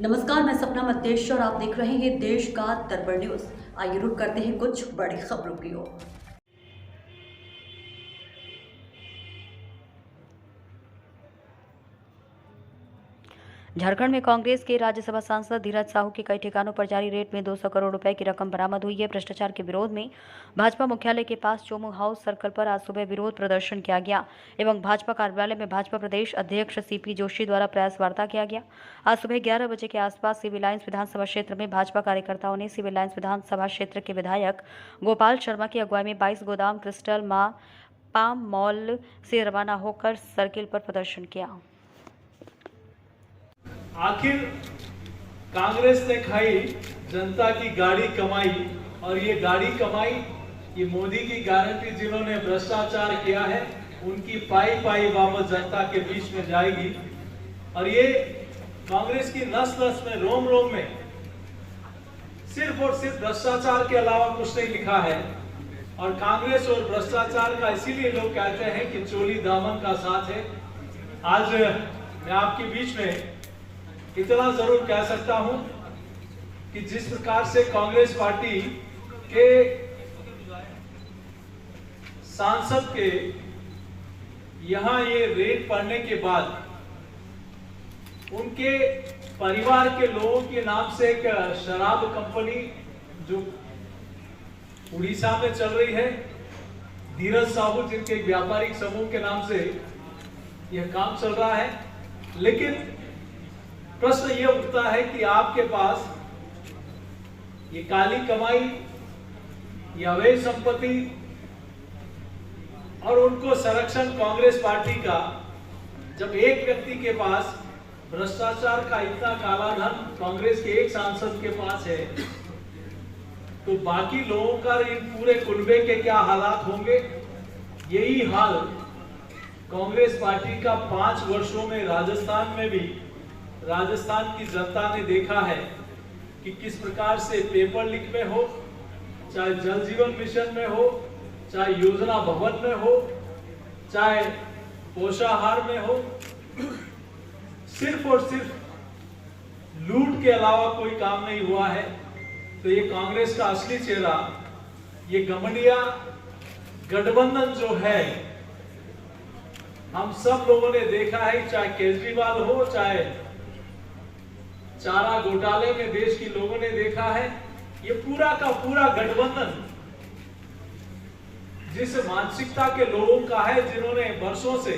नमस्कार, मैं सपना मध्येश और आप देख रहे हैं देश का दरबार न्यूज। आइए रुक करते हैं कुछ बड़ी खबरों की ओर। झारखंड में कांग्रेस के राज्यसभा सांसद धीरज साहू के कई ठिकानों पर जारी रेड में 200 करोड़ रुपए की रकम बरामद हुई है। भ्रष्टाचार के विरोध में भाजपा मुख्यालय के पास चोमू हाउस सर्कल पर आज सुबह विरोध प्रदर्शन किया गया एवं भाजपा कार्यालय में भाजपा प्रदेश अध्यक्ष सीपी जोशी द्वारा प्रेस वार्ता किया गया। आज सुबह 11 बजे के आसपास सिविल लाइन्स विधानसभा क्षेत्र में भाजपा कार्यकर्ताओं ने सिविल लाइन्स विधानसभा क्षेत्र के विधायक गोपाल शर्मा की अगुवाई में 22 गोदाम क्रिस्टल मां पाम मॉल से रवाना होकर सर्किल पर प्रदर्शन किया। आखिर कांग्रेस ने खाई जनता की गाड़ी कमाई, और ये गाड़ी कमाई ये मोदी की गारंटी जिन्होंने भ्रष्टाचार किया है उनकी पाई पाई वापस जनता के बीच में जाएगी। और ये कांग्रेस की नस नस में रोम रोम में सिर्फ और सिर्फ भ्रष्टाचार के अलावा कुछ नहीं लिखा है। और कांग्रेस और भ्रष्टाचार का इसीलिए लोग कहते हैं कि चोली दामन का साथ है। आज मैं आपके बीच में इतना जरूर कह सकता हूं कि जिस प्रकार से कांग्रेस पार्टी के सांसद के यहां ये रेड पड़ने के बाद उनके परिवार के लोगों के नाम से एक शराब कंपनी जो उड़ीसा में चल रही है, धीरज साहू जिनके व्यापारिक समूह के नाम से यह काम चल रहा है। लेकिन प्रश्न यह उठता है कि आपके पास ये काली कमाई, ये अवैध संपत्ति और उनको संरक्षण कांग्रेस पार्टी का, जब एक व्यक्ति के पास भ्रष्टाचार का इतना काला धन कांग्रेस के एक सांसद के पास है, तो बाकी लोगों का इन पूरे कुनबे के क्या हालात होंगे। यही हाल कांग्रेस पार्टी का 5 वर्षों में राजस्थान में भी राजस्थान की जनता ने देखा है कि किस प्रकार से पेपर लीक में हो, चाहे जल जीवन मिशन में हो, चाहे योजना भवन में हो, चाहे पोषाहार में हो, सिर्फ और सिर्फ लूट के अलावा कोई काम नहीं हुआ है। तो ये कांग्रेस का असली चेहरा, ये गमंडिया गठबंधन जो है, हम सब लोगों ने देखा है, चाहे केजरीवाल हो, चाहे चारा घोटाले में देश के लोगों ने देखा है। ये पूरा का पूरा गठबंधन जिस मानसिकता के लोगों का है, जिन्होंने वर्षों से,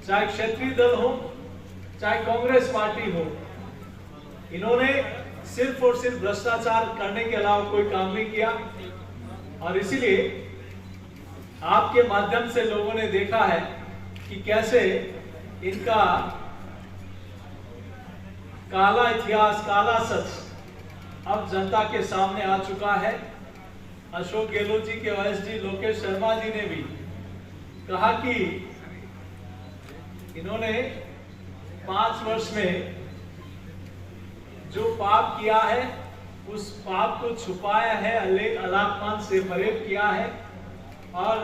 चाहे क्षेत्रीय दल हो, चाहे कांग्रेस पार्टी हो, इन्होंने सिर्फ और सिर्फ भ्रष्टाचार करने के अलावा कोई काम नहीं किया। और इसीलिए आपके माध्यम से लोगों ने देखा है कि कैसे इनका काला इतिहास, काला सच अब जनता के सामने आ चुका है। अशोक गहलोत जी के ओएसडी लोकेश शर्मा जी ने भी कहा कि इन्होंने 5 वर्ष में जो पाप किया है उस पाप को छुपाया है, अलाकमान से फरेब किया है, और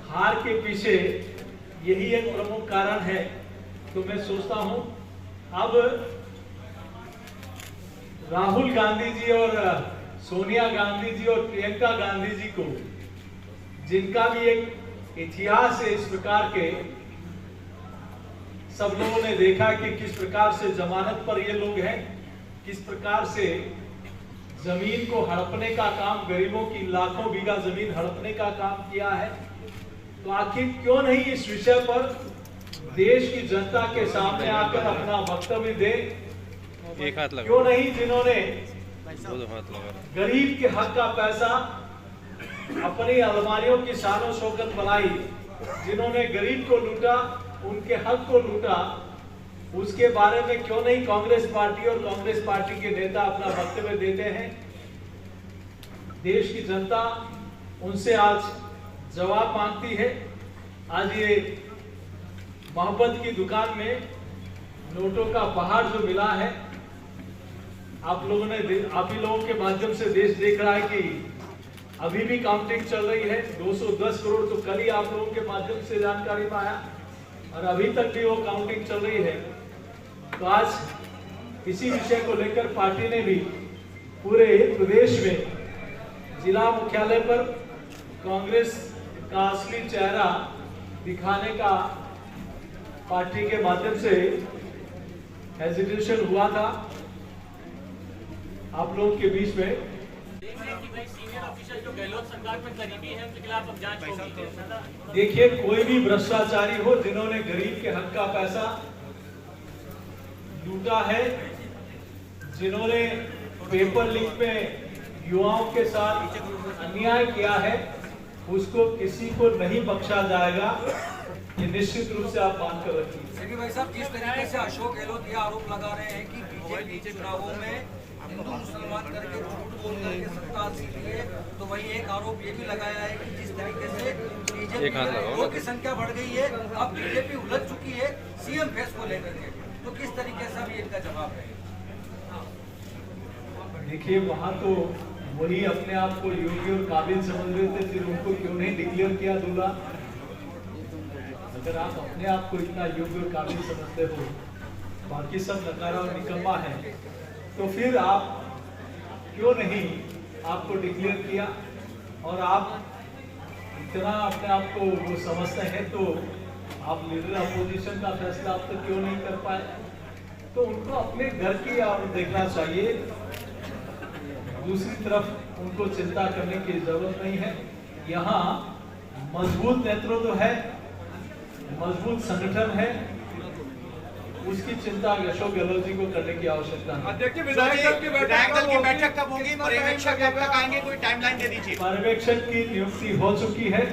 हार के पीछे यही एक प्रमुख कारण है। तो मैं सोचता हूं अब राहुल गांधी जी और सोनिया गांधी जी और प्रियंका गांधी जी को, जिनका भी एक इतिहास है इस प्रकार के, सब लोगों ने देखा कि किस प्रकार से जमानत पर ये लोग हैं, किस प्रकार से जमीन को हड़पने का काम, गरीबों की लाखों बीघा जमीन हड़पने का काम किया है। तो आखिर क्यों नहीं इस विषय पर देश की जनता के सामने आकर अपना वक्तव्य दे। क्यों नहीं जिन्होंने गरीब के हक का पैसा अपनी अलमारियों की शानो शौकत बनाई, जिन्होंने गरीब को लूटा, उनके हक को लूटा, उसके बारे में क्यों नहीं कांग्रेस पार्टी और कांग्रेस पार्टी के नेता अपना वक्तव्य देते हैं। देश की जनता उनसे आज जवाब मांगती है। आज ये मोहब्बत की दुकान में नोटों का पहाड़ जो मिला है, आप ही लोगों के माध्यम से देश देख रहा है कि अभी भी काउंटिंग चल रही है। 210 करोड़ तो कल ही आप लोगों के माध्यम से जानकारी पाया, और अभी तक भी वो काउंटिंग चल रही है। तो आज इसी विषय को लेकर पार्टी ने भी पूरे प्रदेश में जिला मुख्यालय पर कांग्रेस का असली चेहरा दिखाने का पार्टी के माध्यम से हेजिटेशन हुआ था आप लोग के बीच में। देखिए, कोई भी भ्रष्टाचारी हो जिन्होंने गरीब के हक का पैसा लूटा है, जिन्होंने पेपर लीक में युवाओं के साथ अन्याय किया है, उसको किसी को नहीं बख्शा जाएगा, ये निश्चित रूप से आप मान कर रखिए। भाई साहब, जिस तरीके से अशोक गहलोत ये आरोप लगा रहे हैं कि बीजेपी चुनावों में हिंदू मुसलमान करके झूठ बोल करके सत्ता हासिल की है, तो वही एक आरोप ये भी लगाया है कि जिस तरीके से बीजेपी वोट की संख्या बढ़ गई है, अब बीजेपी उलझ चुकी है सीएम फेस को लेकर के, तो किस तरीके से अभी इनका जवाब है? देखिए, वहां तो वही अपने आप को योग्य और काबिल समझ रहे थे, फिर उनको क्यों नहीं डिक्लेयर किया दूल्हा? अगर आप अपने आप को इतना योग्य और काबिल समझते हो, बाकी सब नकारा और निकम्मा है, तो फिर आप क्यों नहीं आपको डिक्लेयर किया? और आप इतना अपने आप को वो समझते हैं, तो आप लीडर अपोजिशन का फैसला आप तक क्यों नहीं कर पाए? तो उनको अपने घर की आप देखना चाहिए, दूसरी तरफ उनको चिंता करने की जरूरत नहीं है। यहाँ मजबूत नेतृत्व है, मजबूत संगठन है, उसकी चिंता अशोक गहलोत जी को करने की आवश्यकता है। अध्यक्ष, विधायक दल की बैठक कब होगी? पर्यवेक्षक कब तक आएंगे? कोई टाइमलाइन दे दीजिए। पर्यवेक्षक की नियुक्ति हो चुकी है,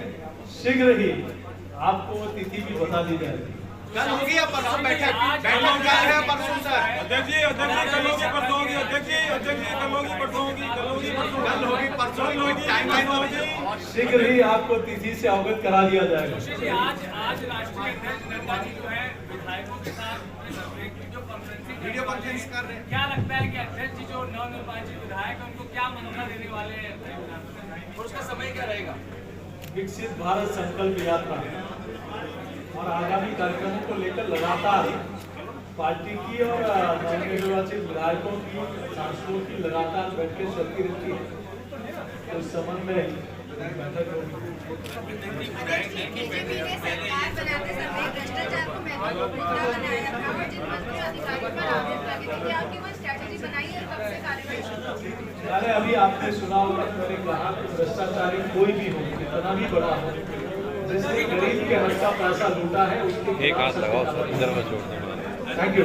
शीघ्र ही आपको वो तिथि भी बता दी जाएगी। कल होगी या परसों बैठक? बैठक क्या है परसों सर? अध्यक्ष जी कल होगी परसों होगी। अध्यक्ष जी कल होगी परसों होगी। कल होगी परसों होगी, टाइमलाइन होगी। शीघ्र ही आपको तिथि से अवगत करा दिया जाएगा। आज राष्ट्रीय अध्यक्ष नड्डा जी जो है विधायकों के साथ वीडियो कॉन्फ्रेंस कर रहे हैं। क्या लगता है कि अध्यक्ष जी जो नवनिर्वाचित विधायक है उनको क्या मंत्रा देने वाले हैं और उसका समय क्या रहेगा? विकसित भारत संकल्प यात्रा और आगामी कार्यक्रमों को लेकर लगातार पार्टी की और नवनिर्वाचित विधायकों की, सांसदों की लगातार बैठकें चलती रहती है, तो इस संबंध में बैठक होगी। बीजेपी ने सरकार बनाते समय भ्रष्टाचार को महत्वपूर्ण बनाया था और जिन मंत्री अधिकारियों पर आरोप लगे थे, क्या आपकी कोई स्ट्रैटेजी बनाई है? कब से कार्रवाई शुरू? अरे अभी आपने सुना होगा, मैंने कहा कि भ्रष्टाचारी कोई भी हो, कितना भी बड़ा हो, जिसने गरीब के हक का पैसा लूटा है उसके एक हाथ लगाओ, इधर मत छोड़ना। Thank you.